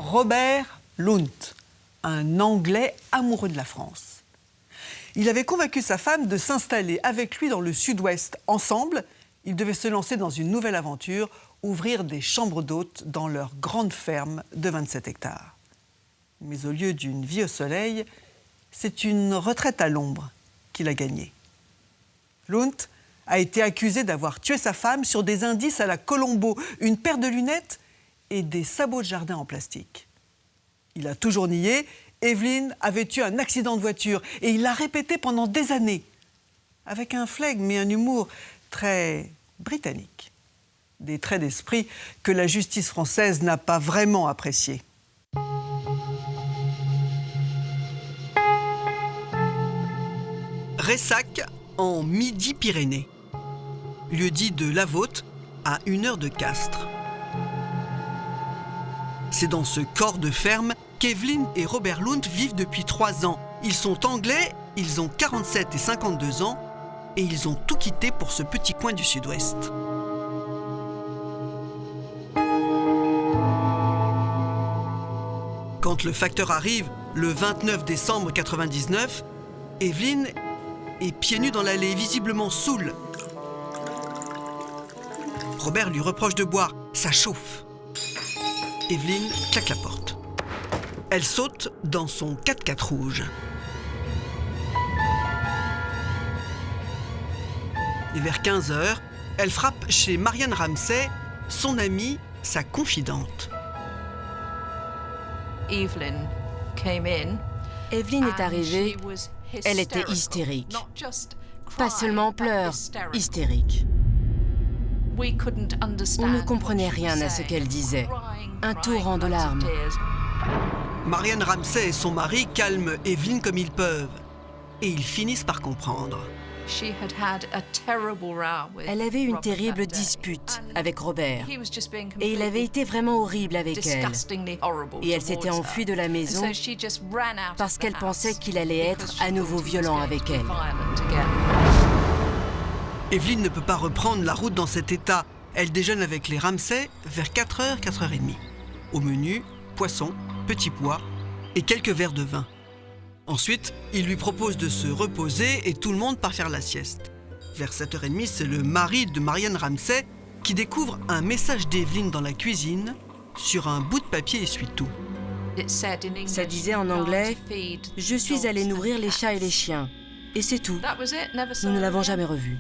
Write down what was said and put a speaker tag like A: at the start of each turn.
A: Robert Lunt, un Anglais amoureux de la France. Il avait convaincu sa femme de s'installer avec lui dans le sud-ouest. Ensemble, ils devaient se lancer dans une nouvelle aventure, ouvrir des chambres d'hôtes dans leur grande ferme de 27 hectares. Mais au lieu d'une vie au soleil, c'est une retraite à l'ombre qu'il a gagnée. Lunt a été accusé d'avoir tué sa femme sur des indices à la Colombo, une paire de lunettes et des sabots de jardin en plastique. Il a toujours nié. Evelyn avait eu un accident de voiture et il l'a répété pendant des années, avec un flegme et un humour très britannique. Des traits d'esprit que la justice française n'a pas vraiment appréciés. Ressac, en Midi-Pyrénées, lieu-dit de Lavautte, à 1 heure de Castres. C'est dans ce corps de ferme qu'Evelyn et Robert Lunt vivent depuis 3 ans. Ils sont anglais, ils ont 47 et 52 ans et ils ont tout quitté pour ce petit coin du sud-ouest. Quand le facteur arrive, le 29 décembre 1999, Evelyn est pieds nus dans l'allée, visiblement saoule. Robert lui reproche de boire, ça chauffe. Evelyn claque la porte. Elle saute dans son 4x4 rouge. Et vers 15h, elle frappe chez Marianne Ramsay, son amie, sa confidente.
B: Evelyn
C: est arrivée, elle était hystérique. Pas seulement en pleurs, hystérique. On ne comprenait rien à ce qu'elle disait. Un torrent de larmes.
A: Marianne Ramsay et son mari calment Evelyn comme ils peuvent. Et ils finissent par comprendre.
C: Elle avait une terrible dispute avec Robert. Et il avait été vraiment horrible avec elle. Et elle s'était enfuie de la maison parce qu'elle pensait qu'il allait être à nouveau violent avec elle.
A: Evelyn ne peut pas reprendre la route dans cet état. Elle déjeune avec les Ramsay vers 4h, 4h30. Au menu, poisson, petits pois et quelques verres de vin. Ensuite, il lui propose de se reposer et tout le monde part faire la sieste. Vers 7h30, c'est le mari de Marianne Ramsay qui découvre un message d'Evelyn dans la cuisine sur un bout de papier essuie-tout.
C: Ça disait en anglais « Je suis allée nourrir les chats et les chiens ». Et c'est tout. Nous ne l'avons jamais revu.